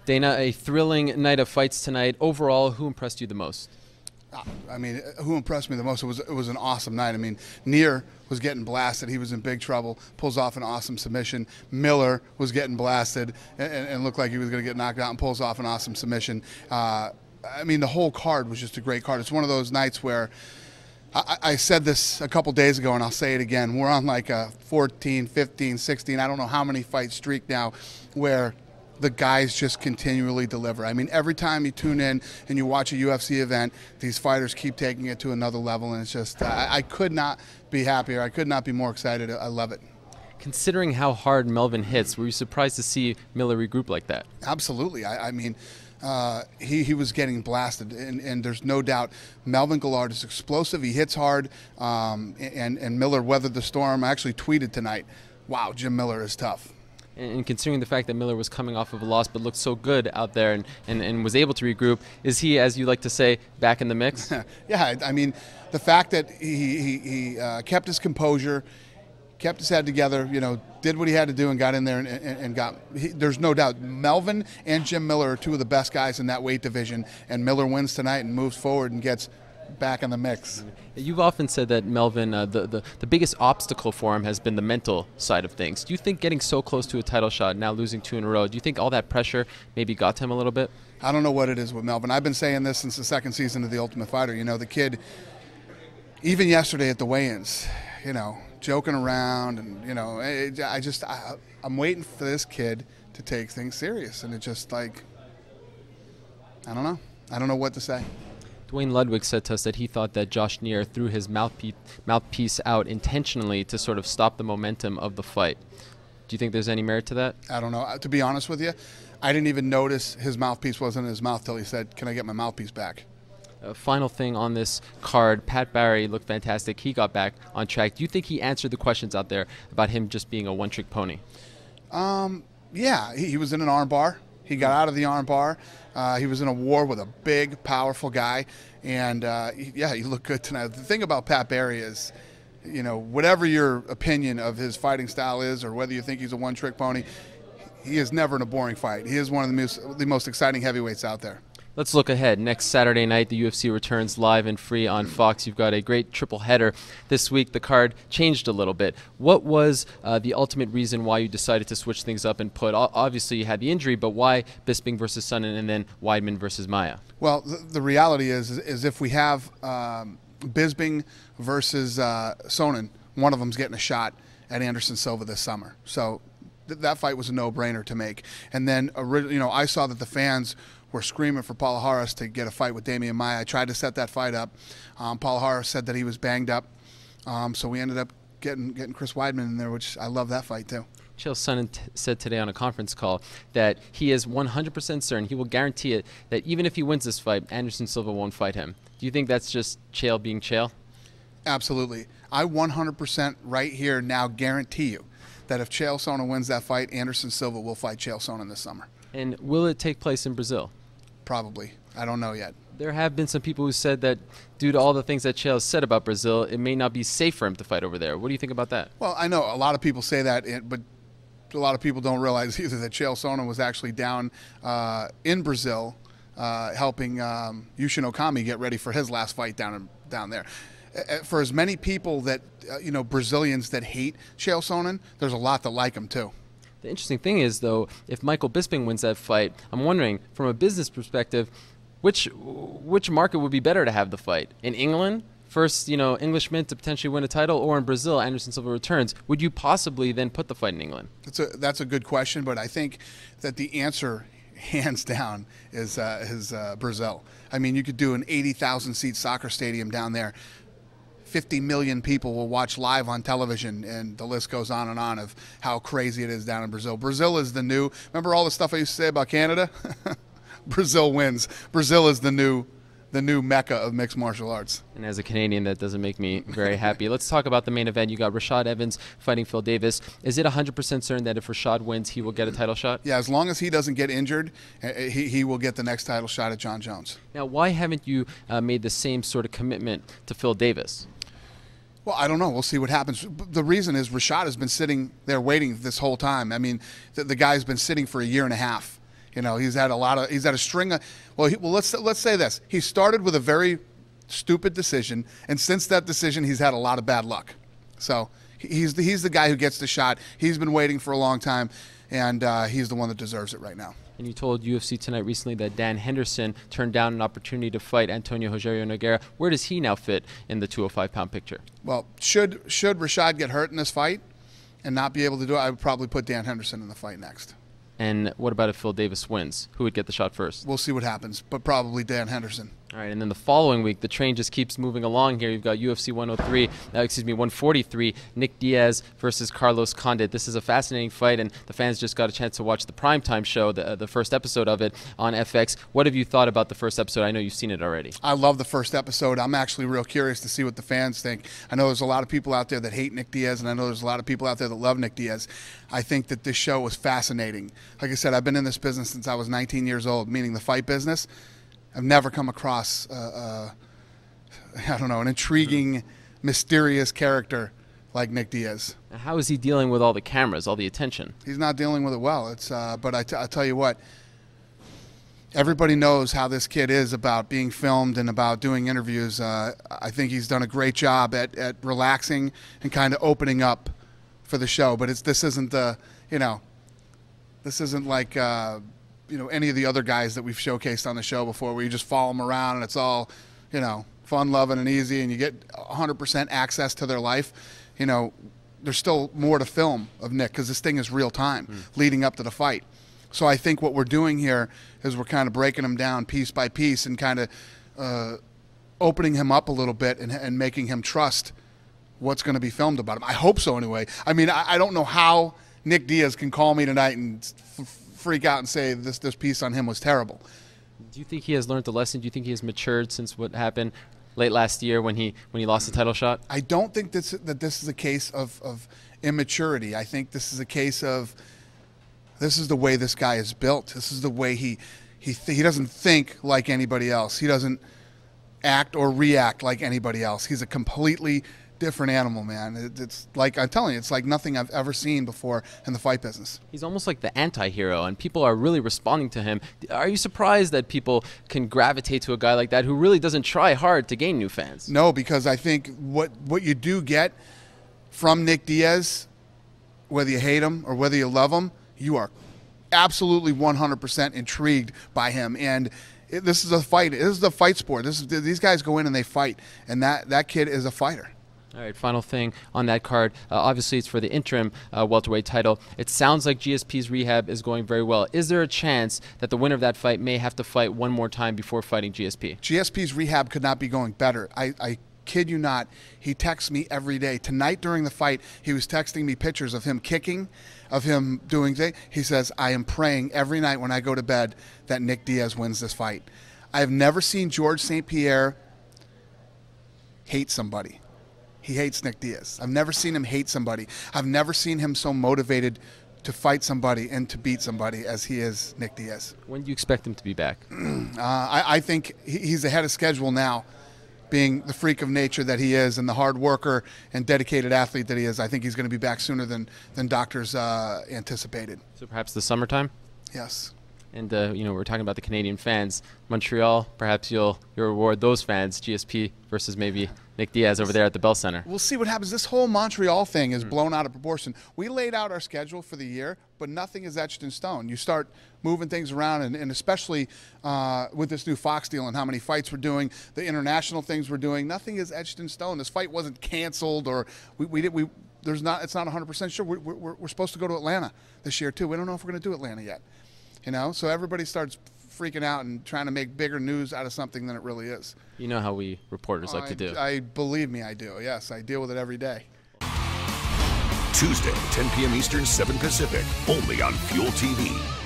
Dana, a thrilling night of fights tonight. Overall, who impressed you the most? I mean, who impressed me the most? It was an awesome night. I mean, Neer was getting blasted. He was in big trouble. Pulls off an awesome submission. Miller was getting blasted and looked like he was going to get knocked out and pulls off an awesome submission. I mean, the whole card was just a great card. It's one of those nights where I said this a couple days ago, and I'll say it again. We're on like a 14, 15, 16, I don't know how many fight streak now where the guys just continually deliver. I mean, every time you tune in and you watch a UFC event, these fighters keep taking it to another level, and it's just, I could not be happier. I could not be more excited. I love it. Considering how hard Melvin hits, were you surprised to see Miller regroup like that? Absolutely. I mean, he was getting blasted, and there's no doubt Melvin Guillard is explosive. He hits hard, and Miller weathered the storm. I actually tweeted tonight, wow, Jim Miller is tough. And considering the fact that Miller was coming off of a loss but looked so good out there and was able to regroup, is he, as you like to say, back in the mix? Yeah, I mean, the fact that he kept his composure, kept his head together, did what he had to do and got in there and there's no doubt Melvin and Jim Miller are two of the best guys in that weight division, and Miller wins tonight and moves forward and gets back in the mix. You've often said that Melvin, the biggest obstacle for him has been the mental side of things. Do you think getting so close to a title shot, now losing 2 in a row, do you think all that pressure maybe got to him a little bit? I don't know what it is with Melvin. I've been saying this since the second season of The Ultimate Fighter. The kid, even yesterday at the weigh-ins, joking around, and I'm waiting for this kid to take things serious, and it just like, I don't know what to say. Dwayne Ludwig said to us that he thought that Josh Neer threw his mouthpiece out intentionally to sort of stop the momentum of the fight. Do you think there's any merit to that? I don't know. To be honest with you, I didn't even notice his mouthpiece wasn't in his mouth till he said, "Can I get my mouthpiece back?" Final thing on this card, Pat Barry looked fantastic. He got back on track. Do you think he answered the questions out there about him just being a one-trick pony? Yeah, he was in an arm bar. He got out of the arm bar. He was in a war with a big, powerful guy, and he looked good tonight. The thing about Pat Barry is, whatever your opinion of his fighting style is, or whether you think he's a one-trick pony, he is never in a boring fight. He is one of the most exciting heavyweights out there. Let's look ahead. Next Saturday night, the UFC returns live and free on Fox. You've got a great triple header. This week, the card changed a little bit. What was the ultimate reason why you decided to switch things up and put, obviously you had the injury, but why Bisping versus Sonnen and then Weidman versus Maia? Well, the reality is if we have Bisping versus Sonnen, one of them's getting a shot at Anderson Silva this summer. So that fight was a no-brainer to make. And then, I saw that the fans were screaming for Palhares to get a fight with Demian Maia. I tried to set that fight up. Palhares said that he was banged up, so we ended up getting Chris Weidman in there, which I love that fight too. Chael Sonnen said today on a conference call that he is 100% certain, he will guarantee it, that even if he wins this fight, Anderson Silva won't fight him. Do you think that's just Chael being Chael? Absolutely. I 100% right here now guarantee you that if Chael Sonnen wins that fight, Anderson Silva will fight Chael Sonnen this summer. And will it take place in Brazil? Probably. I don't know yet. There have been some people who said that due to all the things that Chael has said about Brazil, it may not be safe for him to fight over there. What do you think about that? Well, I know a lot of people say that, but a lot of people don't realize either that Chael Sonnen was actually down in Brazil helping Yushin Okami get ready for his last fight down there. For as many people that, Brazilians that hate Chael Sonnen, there's a lot that like him too. The interesting thing is, though, if Michael Bisping wins that fight, I'm wondering, from a business perspective, which market would be better to have the fight? In England, first, Englishman to potentially win a title, or in Brazil, Anderson Silva returns? Would you possibly then put the fight in England? That's a good question, but I think that the answer, hands down, is Brazil. I mean, you could do an 80,000-seat soccer stadium down there. 50 million people will watch live on television, and the list goes on and on of how crazy it is down in Brazil. Brazil is the new, remember all the stuff I used to say about Canada? Brazil wins. Brazil is the new mecca of mixed martial arts. And as a Canadian, that doesn't make me very happy. Let's talk about the main event. You got Rashad Evans fighting Phil Davis. Is it 100% certain that if Rashad wins, he will get a title shot? Yeah, as long as he doesn't get injured, he will get the next title shot at John Jones. Now, why haven't you made the same sort of commitment to Phil Davis? Well, I don't know. We'll see what happens. The reason is Rashad has been sitting there waiting this whole time. I mean, the guy's been sitting for a year and a half. You know, he's had a string of, well, let's say this. He started with a very stupid decision, and since that decision, he's had a lot of bad luck. So he's the guy who gets the shot. He's been waiting for a long time, and he's the one that deserves it right now. And you told UFC Tonight recently that Dan Henderson turned down an opportunity to fight Antonio Rogerio Nogueira. Where does he now fit in the 205-pound picture? Well, should Rashad get hurt in this fight and not be able to do it, I would probably put Dan Henderson in the fight next. And what about if Phil Davis wins? Who would get the shot first? We'll see what happens, but probably Dan Henderson. All right, and then the following week, the train just keeps moving along here. You've got UFC 143, Nick Diaz versus Carlos Condit. This is a fascinating fight, and the fans just got a chance to watch the primetime show, the first episode of it on FX. What have you thought about the first episode? I know you've seen it already. I love the first episode. I'm actually real curious to see what the fans think. I know there's a lot of people out there that hate Nick Diaz, and I know there's a lot of people out there that love Nick Diaz. I think that this show was fascinating. Like I said, I've been in this business since I was 19 years old, meaning the fight business. I've never come across, I don't know, an intriguing, mysterious character like Nick Diaz. How is he dealing with all the cameras, all the attention? He's not dealing with it well. But I'll tell you what, everybody knows how this kid is about being filmed and about doing interviews. I think he's done a great job at relaxing and kind of opening up for the show. But this isn't like any of the other guys that we've showcased on the show before, where you just follow them around and it's all, fun, loving, and easy, and you get 100% access to their life. There's still more to film of Nick because this thing is real time leading up to the fight. So I think what we're doing here is we're kind of breaking him down piece by piece and kind of opening him up a little bit and making him trust what's going to be filmed about him. I hope so anyway. I mean, I don't know how Nick Diaz can call me tonight and freak out and say this piece on him was terrible. Do you think he has learned the lesson? Do you think he has matured since what happened late last year when he lost the title shot? I don't think that this is a case of immaturity. I think this is a case of this is the way this guy is built. This is the way he doesn't think like anybody else. He doesn't act or react like anybody else. He's a completely different animal, man. It's like, I'm telling you, it's like nothing I've ever seen before in the fight business. He's almost like the anti-hero, and people are really responding to him. Are you surprised that people can gravitate to a guy like that who really doesn't try hard to gain new fans? No, because I think what you do get from Nick Diaz, whether you hate him or whether you love him, you are absolutely 100% intrigued by him. And this is a fight. This is a fight sport. These guys go in and they fight, and that kid is a fighter. All right, final thing on that card. Obviously, it's for the interim welterweight title. It sounds like GSP's rehab is going very well. Is there a chance that the winner of that fight may have to fight one more time before fighting GSP? GSP's rehab could not be going better. I kid you not, he texts me every day. Tonight during the fight, he was texting me pictures of him kicking, of him doing things. He says, I am praying every night when I go to bed that Nick Diaz wins this fight. I have never seen George St. Pierre hate somebody. He hates Nick Diaz. I've never seen him hate somebody. I've never seen him so motivated to fight somebody and to beat somebody as he is Nick Diaz. When do you expect him to be back? I think he's ahead of schedule now, being the freak of nature that he is and the hard worker and dedicated athlete that he is. I think he's going to be back sooner than doctors anticipated. So perhaps the summertime? Yes. And we're talking about the Canadian fans. Montreal, perhaps you'll reward those fans, GSP versus maybe Nick Diaz over there at the Bell Center. We'll see what happens. This whole Montreal thing is blown out of proportion. We laid out our schedule for the year, but nothing is etched in stone. You start moving things around, and especially with this new Fox deal and how many fights we're doing, the international things we're doing, nothing is etched in stone. This fight wasn't canceled, or it's not 100% sure. We're supposed to go to Atlanta this year too. We don't know if we're going to do Atlanta yet. So everybody starts freaking out and trying to make bigger news out of something than it really is. You know how we reporters like to do. Believe me, I do. Yes, I deal with it every day. Tuesday, 10 p.m. Eastern, 7 Pacific, only on Fuel TV.